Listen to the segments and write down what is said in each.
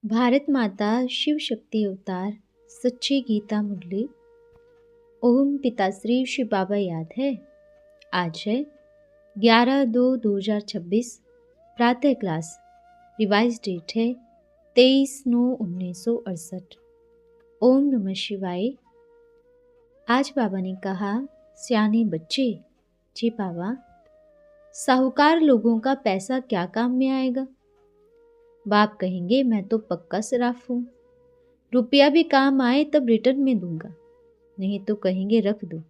भारत माता शिव शक्ति अवतार सच्ची गीता मुरली। ओम पिताश्री शिव बाबा याद है। आज है 11/2/2026 प्रातः क्लास। रिवाइज डेट है 23/9/1968। ओम नमः शिवाय। आज बाबा ने कहा, सियाने बच्चे, जी बाबा, साहूकार लोगों का पैसा क्या काम में आएगा। बाप कहेंगे मैं तो पक्का सराफ हूँ, रुपया भी काम आए तब रिटर्न में दूंगा, नहीं तो कहेंगे रख दो,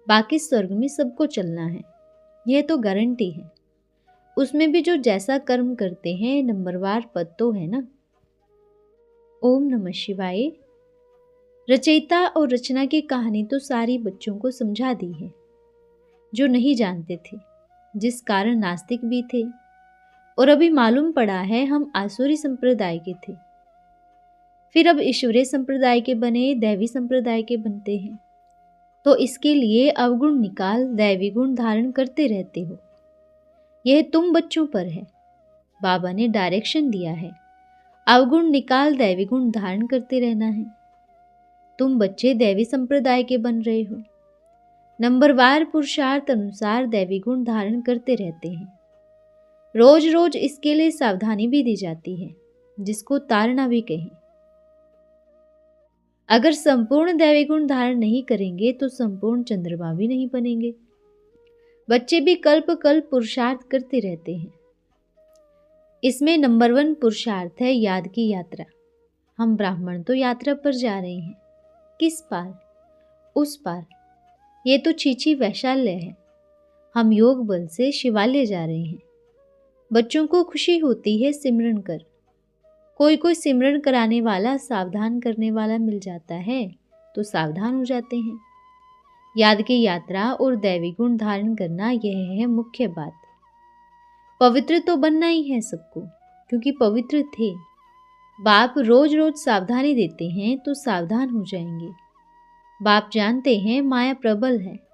बाकी स्वर्ग में सबको चलना है, यह तो गारंटी है। उसमें भी जो जैसा कर्म करते हैं नंबरवार पद तो है ना। ओम नमः शिवाय। रचयिता और रचना की कहानी तो सारी बच्चों को समझा दी है, जो नहीं जानते थे, जिस कारण नास्तिक भी थे, और अभी मालूम पड़ा है हम आसुरी संप्रदाय के थे, फिर अब ईश्वरीय संप्रदाय के बने, दैवी संप्रदाय के बनते हैं। तो इसके लिए अवगुण निकाल दैवी गुण धारण करते रहते हो। यह तुम बच्चों पर है। बाबा ने डायरेक्शन दिया है, अवगुण निकाल दैवी गुण धारण करते रहना है। तुम बच्चे दैवी संप्रदाय के बन रहे हो, नंबरवार पुरुषार्थ अनुसार दैवी गुण धारण करते रहते हैं। रोज रोज इसके लिए सावधानी भी दी जाती है, जिसको ताड़ना भी कहें। अगर संपूर्ण दैवी गुण धारण नहीं करेंगे तो संपूर्ण चंद्रमा भी नहीं बनेंगे। बच्चे भी कल्प कल्प पुरुषार्थ करते रहते हैं। इसमें नंबर 1 पुरुषार्थ है याद की यात्रा। हम ब्राह्मण तो यात्रा पर जा रहे हैं, किस पार? उस पार। ये तो छीछी वैशाल्य है। हम योग बल से शिवालय जा रहे हैं। बच्चों को खुशी होती है सिमरन कर। कोई सिमरन कराने वाला, सावधान करने वाला मिल जाता है तो सावधान हो जाते हैं। याद की यात्रा और दैवी गुण धारण करना, यह है मुख्य बात। पवित्र तो बनना ही है सबको, क्योंकि पवित्र थे। बाप रोज रोज सावधानी देते हैं तो सावधान हो जाएंगे। बाप जानते हैं माया प्रबल है।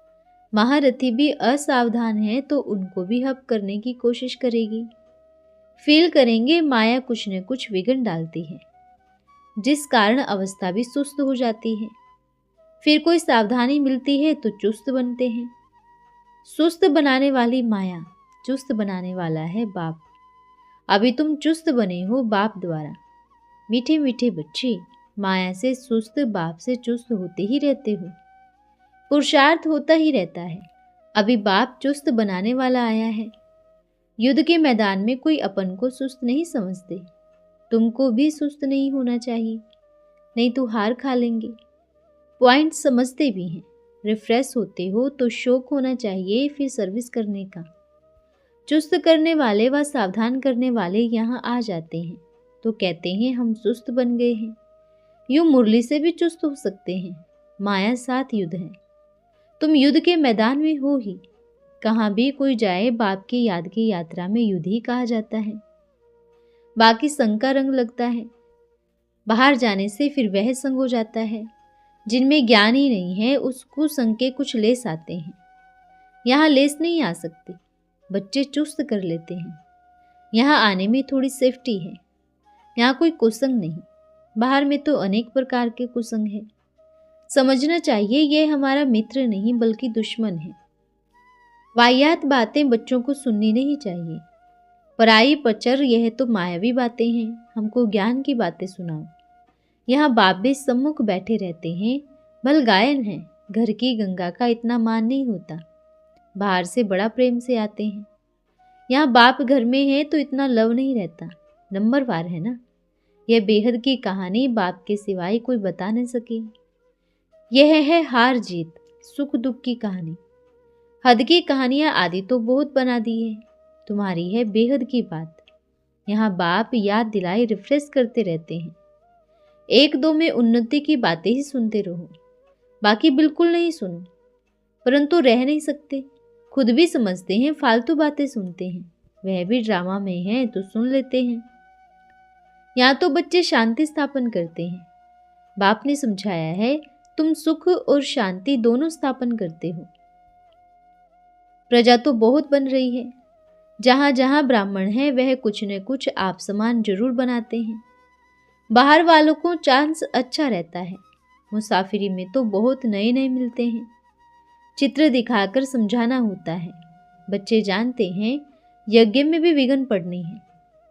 महारथी भी असावधान है तो उनको भी हप करने की कोशिश करेगी। फील करेंगे माया कुछ न कुछ विघ्न डालती है, जिस कारण अवस्था भी सुस्त हो जाती है। फिर कोई सावधानी मिलती है तो चुस्त बनते हैं। सुस्त बनाने वाली माया, चुस्त बनाने वाला है बाप। अभी तुम चुस्त बने हो बाप द्वारा। मीठे मीठे बच्चे, माया से सुस्त, बाप से चुस्त होते ही रहते हो। पुरुषार्थ होता ही रहता है। अभी बाप चुस्त बनाने वाला आया है। युद्ध के मैदान में कोई अपन को सुस्त नहीं समझते। तुमको भी सुस्त नहीं होना चाहिए, नहीं तो हार खा लेंगे। पॉइंट समझते भी हैं। रिफ्रेश होते हो तो शौक होना चाहिए फिर सर्विस करने का। चुस्त करने वाले व सावधान करने वाले यहाँ आ जाते हैं तो कहते हैं हम सुस्त बन गए हैं। यूं मुरली से भी चुस्त हो सकते हैं। माया साथ युद्ध है। तुम युद्ध के मैदान में हो ही। कहाँ भी कोई जाए बाप की याद की यात्रा में युद्ध ही कहा जाता है। बाकी संग का रंग लगता है। बाहर जाने से फिर वह संग हो जाता है। जिनमें ज्ञान ही नहीं है उसको संग के कुछ लेस आते हैं। यहाँ लेस नहीं आ सकते। बच्चे चुस्त कर लेते हैं। यहाँ आने में थोड़ी सेफ्टी है। यहाँ कोई कुसंग नहीं। बाहर में तो अनेक प्रकार के कुसंग है। समझना चाहिए यह हमारा मित्र नहीं बल्कि दुश्मन है। वाहियात बातें बच्चों को सुननी नहीं चाहिए। पराई पचर, यह तो मायावी बातें हैं। हमको ज्ञान की बातें सुनाओ। यहाँ बाप भी सम्मुख बैठे रहते हैं। भल गायन है। घर की गंगा का इतना मान नहीं होता। बाहर से बड़ा प्रेम से आते हैं। यहाँ बाप घर में है तो इतना लव नहीं रहता। नंबरवार है ना। यह बेहद की कहानी बाप के सिवाय कोई बता न सके। यह है हार जीत, सुख दुख की कहानी। हद की कहानियां आदि तो बहुत बना दी है। तुम्हारी है बेहद की बात। यहाँ बाप याद दिलाए रिफ्रेश करते रहते हैं। एक दो में उन्नति की बातें ही सुनते रहो, बाकी बिल्कुल नहीं सुनो। परंतु रह नहीं सकते। खुद भी समझते हैं फालतू बातें सुनते हैं। वह भी ड्रामा में है तो सुन लेते हैं। यहाँ तो बच्चे शांति स्थापन करते हैं। बाप ने समझाया है तुम सुख और शांति दोनों स्थापन करते हो। प्रजा तो बहुत बन रही है। जहाँ जहाँ ब्राह्मण है वह कुछ न कुछ आप समान जरूर बनाते हैं। बाहर वालों को चांस अच्छा रहता है, मुसाफिरी में तो बहुत नए नए मिलते हैं। चित्र दिखाकर समझाना होता है। बच्चे जानते हैं यज्ञ में भी विघ्न पड़नी है।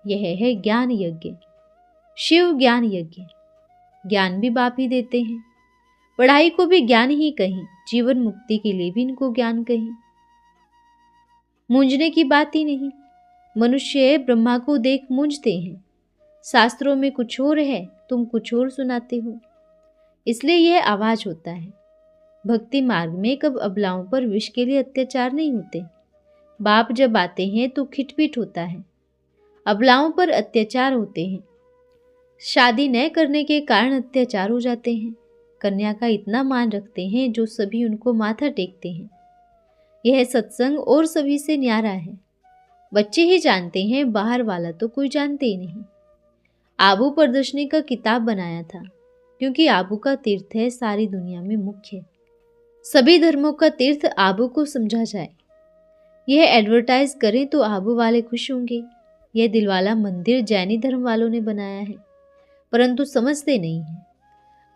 यह है ज्ञान यज्ञ, शिव ज्ञान यज्ञ। ज्ञान भी बाप ही देते हैं। पढ़ाई को भी ज्ञान ही कहीं, जीवन मुक्ति के लिए भी इनको ज्ञान कहीं। मूंझने की बात ही नहीं। मनुष्य ब्रह्मा को देख मूंझते हैं। शास्त्रों में कुछ और है, तुम कुछ और सुनाते हो, इसलिए यह आवाज होता है। भक्ति मार्ग में कब अबलाओं पर विष के लिए अत्याचार नहीं होते। बाप जब आते हैं तो खिटपिट होता है। अबलाओं पर अत्याचार होते हैं। शादी न करने के कारण अत्याचार हो जाते हैं। कन्या का इतना मान रखते हैं जो सभी उनको माथा टेकते हैं। यह सत्संग और सभी से न्यारा है। बच्चे ही जानते हैं, बाहर वाला तो कोई जानते ही नहीं। आबू प्रदर्शनी का किताब बनाया था क्योंकि आबू का तीर्थ है सारी दुनिया में मुख्य। सभी धर्मों का तीर्थ आबू को समझा जाए। यह एडवर्टाइज करें तो आबू वाले खुश होंगे। यह दिलवाला मंदिर जैनी धर्म वालों ने बनाया है, परंतु समझते नहीं हैं।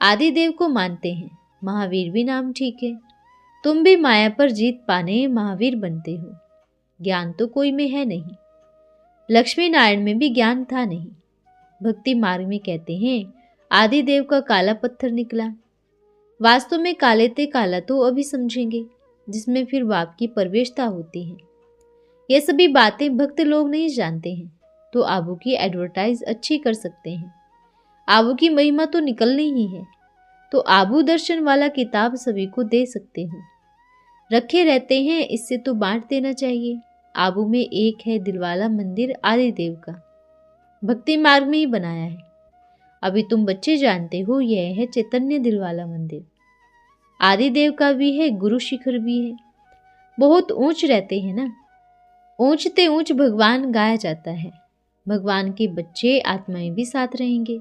आदि देव को मानते हैं। महावीर भी नाम ठीक है। तुम भी माया पर जीत पाने महावीर बनते हो। ज्ञान तो कोई में है नहीं। लक्ष्मी नारायण में भी ज्ञान था नहीं। भक्ति मार्ग में कहते हैं आदि देव का काला पत्थर निकला। वास्तव में काले ते काला तो अभी समझेंगे, जिसमें फिर बाप की प्रवेशता होती है। ये सभी बातें भक्त लोग नहीं जानते हैं, तो आबू की एडवर्टाइज अच्छी कर सकते हैं। आबू की महिमा तो निकलनी ही है, तो आबू दर्शन वाला किताब सभी को दे सकते हो। रखे रहते हैं, इससे तो बांट देना चाहिए। आबू में एक है दिलवाला मंदिर आदि देव का, भक्ति मार्ग में ही बनाया है। अभी तुम बच्चे जानते हो, यह है चैतन्य दिलवाला मंदिर। आदि देव का भी है, गुरु शिखर भी है। बहुत ऊंच रहते हैं ना। ऊंचते ऊंच भगवान गाया जाता है। भगवान के बच्चे आत्माएं भी साथ रहेंगे।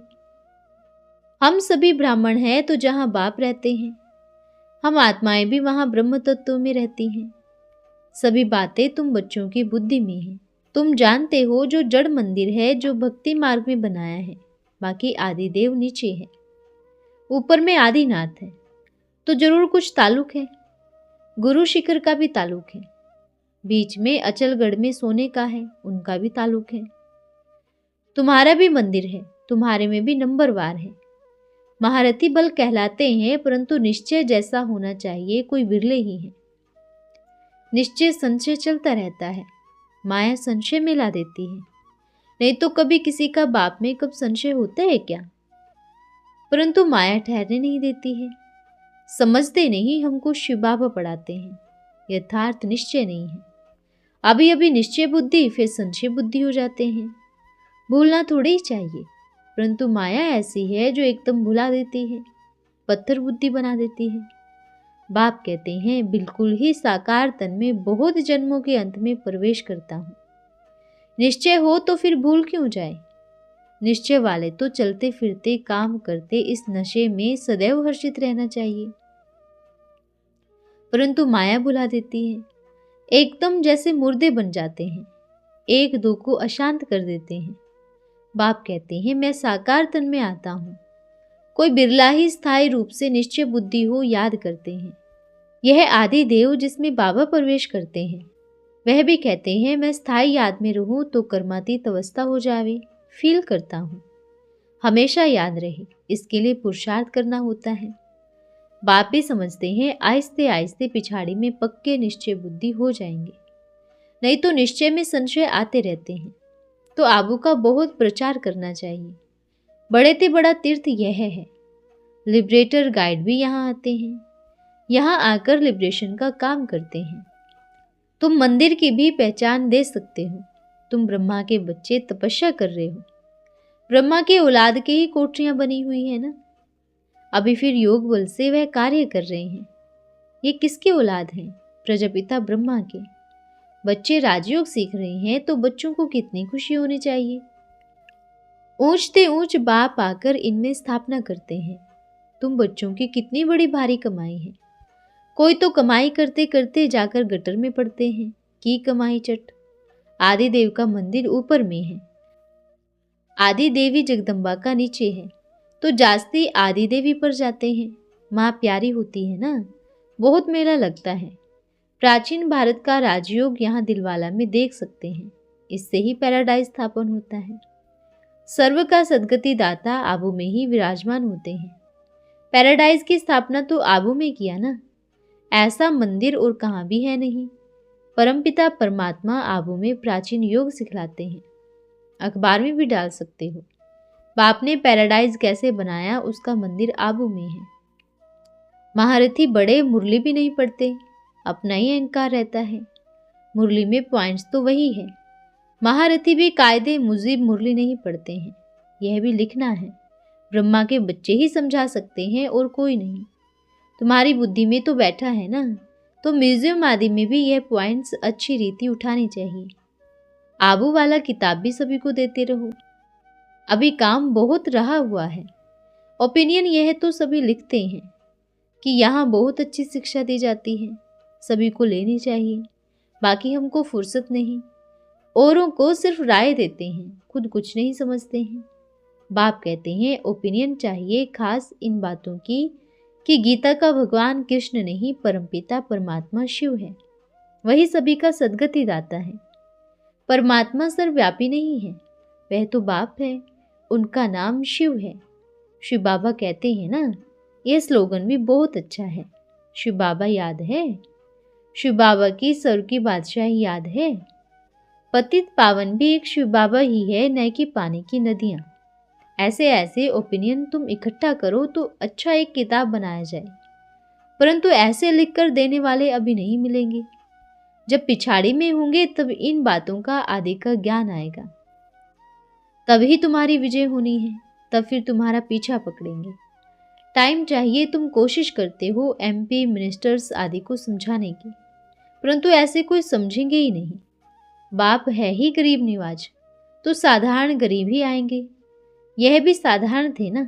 हम सभी ब्राह्मण हैं तो जहां बाप रहते हैं, हम आत्माएं भी वहां ब्रह्म तत्व में रहती हैं। सभी बातें तुम बच्चों की बुद्धि में हैं। तुम जानते हो जो जड़ मंदिर है, जो भक्ति मार्ग में बनाया है। बाकी आदि देव नीचे है, ऊपर में आदिनाथ है, तो जरूर कुछ ताल्लुक है। गुरु शिखर का भी ताल्लुक है। बीच में अचलगढ़ में सोने का है, उनका भी ताल्लुक है। तुम्हारा भी मंदिर है, तुम्हारे में भी नंबरवार है। महारथी बल कहलाते हैं, परंतु निश्चय जैसा होना चाहिए कोई बिरले ही है। निश्चय संशय चलता रहता है। माया संशय में ला देती है। नहीं तो कभी किसी का बाप में कब संशय होता है क्या? परंतु माया ठहरने नहीं देती है। समझते नहीं, हमको शिव बाबा पढ़ाते हैं। यथार्थ निश्चय नहीं है। अभी अभी निश्चय बुद्धि, फिर संशय बुद्धि हो जाते हैं। भूलना थोड़ी ही चाहिए, परंतु माया ऐसी है जो एकदम भुला देती है, पत्थर बुद्धि बना देती है। बाप कहते हैं बिल्कुल ही साकार तन में बहुत जन्मों के अंत में प्रवेश करता हूँ। निश्चय हो तो फिर भूल क्यों जाए? निश्चय वाले तो चलते फिरते काम करते इस नशे में सदैव हर्षित रहना चाहिए, परंतु माया भुला देती है। एकदम जैसे मुर्दे बन जाते हैं, एक दो को अशांत कर देते हैं। बाप कहते हैं मैं साकार तन में आता हूँ। कोई बिरला ही स्थायी रूप से निश्चय बुद्धि हो याद करते हैं। यह आदि देव जिसमें बाबा प्रवेश करते हैं, वह भी कहते हैं मैं स्थायी याद में रहूं तो कर्मातीत अवस्था हो जावे। फील करता हूँ, हमेशा याद रहे, इसके लिए पुरुषार्थ करना होता है। बाप भी समझते हैं आहिस्ते आहिस्ते पिछाड़ी में पक्के निश्चय बुद्धि हो जाएंगे, नहीं तो निश्चय में संशय आते रहते हैं। तो आबू का बहुत प्रचार करना चाहिए। बड़े ते बड़ा तीर्थ यह है। लिबरेटर गाइड भी यहाँ आते हैं, यहाँ आकर लिबरेशन का काम करते हैं। तुम मंदिर की भी पहचान दे सकते हो। तुम ब्रह्मा के बच्चे तपस्या कर रहे हो। ब्रह्मा की औलाद के ही कोठरियां बनी हुई है ना। अभी फिर योग बल से वह कार्य कर रहे हैं। ये किसकी औलाद हैं? प्रजापिता ब्रह्मा के। बच्चे राजयोग सीख रहे हैं, तो बच्चों को कितनी खुशी होनी चाहिए। ऊंचते ऊंच बाप आकर इनमें स्थापना करते हैं। तुम बच्चों की कितनी बड़ी भारी कमाई है। कोई तो कमाई करते करते जाकर गटर में पड़ते हैं, की कमाई चट। आदि देव का मंदिर ऊपर में है। आदि देवी जगदम्बा का नीचे है तो जास्ती आदि देवी पर जाते हैं। माँ प्यारी होती है ना, बहुत मेला लगता है। प्राचीन भारत का राजयोग यहाँ दिलवाला में देख सकते हैं। इससे ही पैराडाइज स्थापन होता है। सर्व का सद्गति दाता आबू में ही विराजमान होते हैं। पैराडाइज की स्थापना तो आबू में किया ना, ऐसा मंदिर और कहाँ भी है नहीं। परमपिता परमात्मा आबू में प्राचीन योग सिखलाते हैं। अखबार में भी डाल सकते हो, बाप ने पैराडाइज कैसे बनाया, उसका मंदिर आबू में है। महारथी बड़े मुरली भी नहीं पढ़ते, अपना ही अहंकार रहता है। मुरली में पॉइंट्स तो वही है। महारथी भी कायदे मुजीब मुरली नहीं पढ़ते हैं। यह भी लिखना है, ब्रह्मा के बच्चे ही समझा सकते हैं और कोई नहीं। तुम्हारी बुद्धि में तो बैठा है ना, तो म्यूजियम आदि में भी यह पॉइंट्स अच्छी रीति उठानी चाहिए। आबू वाला किताब भी सभी को देते रहो। अभी काम बहुत रहा हुआ है। ओपिनियन यह तो सभी लिखते हैं कि यहाँ बहुत अच्छी शिक्षा दी जाती है, सभी को लेनी चाहिए। बाकी हमको फुर्सत नहीं, औरों को सिर्फ राय देते हैं, खुद कुछ नहीं समझते हैं। बाप कहते हैं ओपिनियन चाहिए खास इन बातों की कि गीता का भगवान कृष्ण नहीं, परमपिता परमात्मा शिव है, वही सभी का सद्गति दाता है। परमात्मा सर्वव्यापी नहीं है, वह तो बाप है, उनका नाम शिव है। शिव बाबा कहते हैं ना, यह स्लोगन भी बहुत अच्छा है। शिव बाबा याद है, शिव बाबा की सर की बादशाही याद है। पतित पावन भी एक शिव बाबा ही है, न कि पानी की नदियाँ। ऐसे ऐसे ओपिनियन तुम इकट्ठा करो तो अच्छा एक किताब बनाया जाए, परंतु ऐसे लिखकर देने वाले अभी नहीं मिलेंगे। जब पिछाड़ी में होंगे तब इन बातों का आदि का ज्ञान आएगा, तभी तुम्हारी विजय होनी है, तब फिर तुम्हारा पीछा पकड़ेंगे। टाइम चाहिए। तुम कोशिश करते हो MP मिनिस्टर्स आदि को समझाने की, परंतु ऐसे कोई समझेंगे ही नहीं। बाप है ही गरीब निवाज, तो साधारण गरीब ही आएंगे। यह भी साधारण थे ना।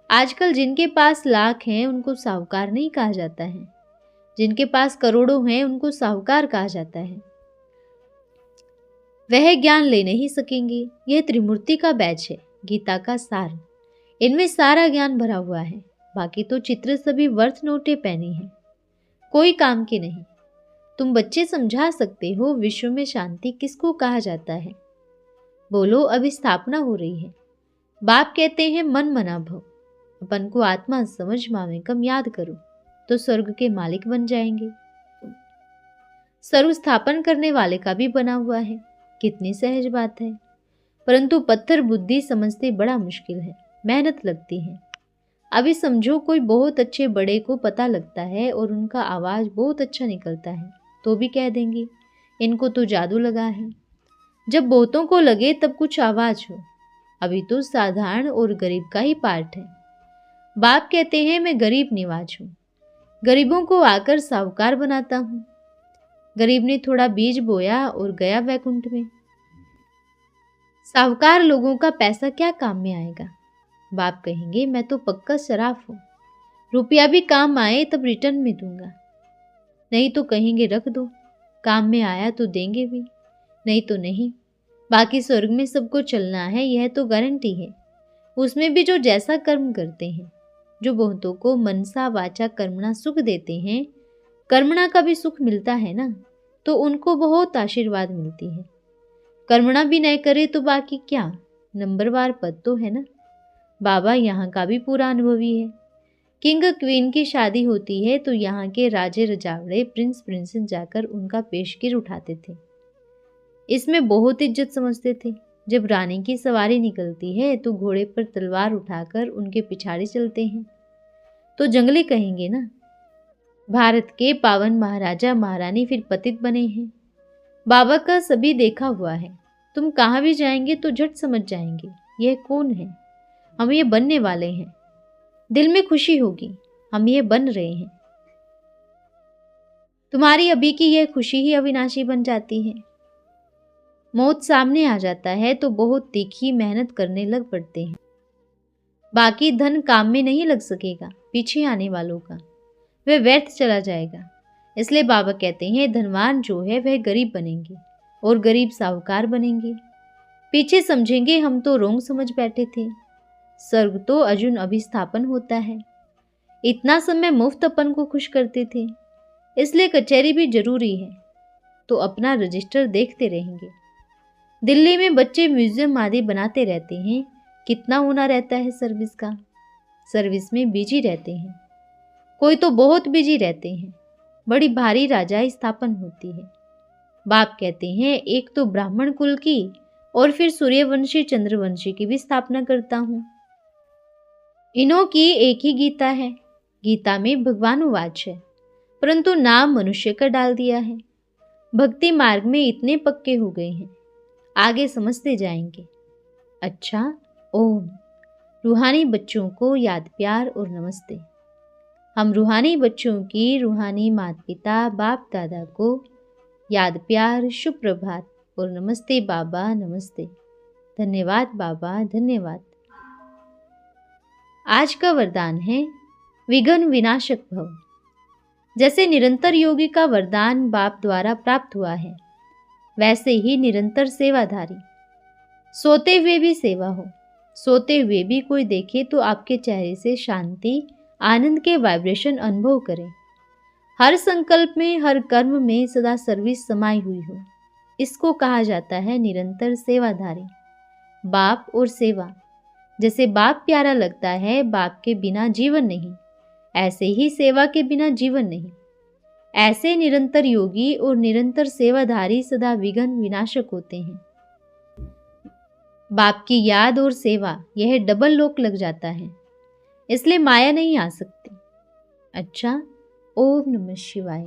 आजकल जिनके पास लाख हैं उनको साहूकार नहीं कहा जाता है, जिनके पास करोड़ों हैं उनको साहूकार कहा जाता है। वह ज्ञान ले नहीं सकेंगे। यह त्रिमूर्ति का बैच है, गीता का सार, इनमें सारा ज्ञान भरा हुआ है। बाकी तो चित्र सभी वर्थ नोटे पहने हैं, कोई काम के नहीं। तुम बच्चे समझा सकते हो विश्व में शांति किसको कहा जाता है? बोलो, अभी स्थापना हो रही है। बाप कहते हैं मन मना भव, अपन को आत्मा समझ मामेकम याद करो तो स्वर्ग के मालिक बन जाएंगे। सर्व स्थापन करने वाले का भी बना हुआ है, कितनी सहज बात है। परंतु पत्थर बुद्धि समझते बड़ा मुश्किल है, मेहनत लगती है। अभी समझो कोई बहुत अच्छे बड़े को पता लगता है और उनका आवाज बहुत अच्छा निकलता है, तो भी कह देंगे इनको तो जादू लगा है। जब बहुतों को लगे तब कुछ आवाज हो। अभी तो साधारण और गरीब का ही पार्ट है। बाप कहते हैं मैं गरीब निवाज हूँ, गरीबों को आकर साहूकार बनाता हूँ। गरीब ने थोड़ा बीज बोया और गया वैकुंठ में। साहूकार लोगों का पैसा क्या काम में आएगा? बाप कहेंगे मैं तो पक्का शराफ हूँ, रुपया भी काम आए तब रिटर्न में दूंगा, नहीं तो कहेंगे रख दो, काम में आया तो देंगे भी, नहीं तो नहीं। बाकी स्वर्ग में सबको चलना है, यह तो गारंटी है। उसमें भी जो जैसा कर्म करते हैं, जो बहुतों को मनसा वाचा कर्मणा सुख देते हैं, कर्मणा का भी सुख मिलता है ना, तो उनको बहुत आशीर्वाद मिलती है। कर्मणा भी नहीं करे तो बाकी क्या, नंबरवार पद तो है ना। बाबा यहाँ का भी पूरा अनुभवी है। किंग क्वीन की शादी होती है तो यहाँ के राजे रजावड़े प्रिंस प्रिंसेस जाकर उनका पेशगिर उठाते थे, इसमें बहुत इज्जत समझते थे। जब रानी की सवारी निकलती है तो घोड़े पर तलवार उठाकर उनके पिछाड़े चलते हैं, तो जंगली कहेंगे ना। भारत के पावन महाराजा महारानी फिर पतित बने हैं। बाबा का सभी देखा हुआ है, तुम कहाँ भी जाएंगे तो झट समझ जाएंगे यह कौन है। हम ये बनने वाले हैं, दिल में खुशी होगी, हम ये बन रहे हैं। तुम्हारी अभी की यह खुशी ही अविनाशी बन जाती है। मौत सामने आ जाता है तो बहुत तीखी मेहनत करने लग पड़ते हैं। बाकी धन काम में नहीं लग सकेगा, पीछे आने वालों का वह व्यर्थ चला जाएगा। इसलिए बाबा कहते हैं धनवान जो है वह गरीब बनेंगे और गरीब साहूकार बनेंगे। पीछे समझेंगे हम तो रोंग समझ बैठे थे। स्वर्ग तो अर्जुन अभिस्थापन होता है। इतना समय मुफ्त अपन को खुश करते थे, इसलिए कचहरी भी जरूरी है। तो अपना रजिस्टर देखते रहेंगे। दिल्ली में बच्चे म्यूजियम आदि बनाते रहते हैं। कितना होना रहता है सर्विस का। सर्विस में बिजी रहते हैं। कोई तो बहुत बिजी रहते हैं। बड़ी भारी राजाई स्थापन होती है। बाप कहते हैं एक तो ब्राह्मण कुल की और फिर सूर्यवंशी चंद्रवंशी की भी स्थापना करता हूं। इन्हों की एक ही गीता है। गीता में भगवानुवाच है, परंतु नाम मनुष्य का डाल दिया है। भक्ति मार्ग में इतने पक्के हो गए हैं, आगे समझते जाएंगे। अच्छा, ओम। रूहानी बच्चों को याद प्यार और नमस्ते। हम रूहानी बच्चों की रूहानी माता पिता बाप दादा को याद प्यार, शुभ प्रभात और नमस्ते बाबा, नमस्ते। धन्यवाद बाबा, धन्यवाद। आज का वरदान है विघ्न विनाशक भव। जैसे निरंतर योगी का वरदान बाप द्वारा प्राप्त हुआ है, वैसे ही निरंतर सेवाधारी। सोते हुए भी सेवा हो। सोते हुए भी कोई देखे तो आपके चेहरे से शांति, आनंद के वाइब्रेशन अनुभव करें। हर संकल्प में, हर कर्म में सदा सर्विस समाई हुई हो। इसको कहा जाता है निरंतर सेवाधारी। बाप और सेवा। जैसे बाप प्यारा लगता है, बाप के बिना जीवन नहीं, ऐसे ही सेवा के बिना जीवन नहीं। ऐसे निरंतर योगी और निरंतर सेवाधारी सदा विघ्न विनाशक होते हैं। बाप की याद और सेवा, यह डबल लोक लग जाता है, इसलिए माया नहीं आ सकती। अच्छा, ओम नमः शिवाय।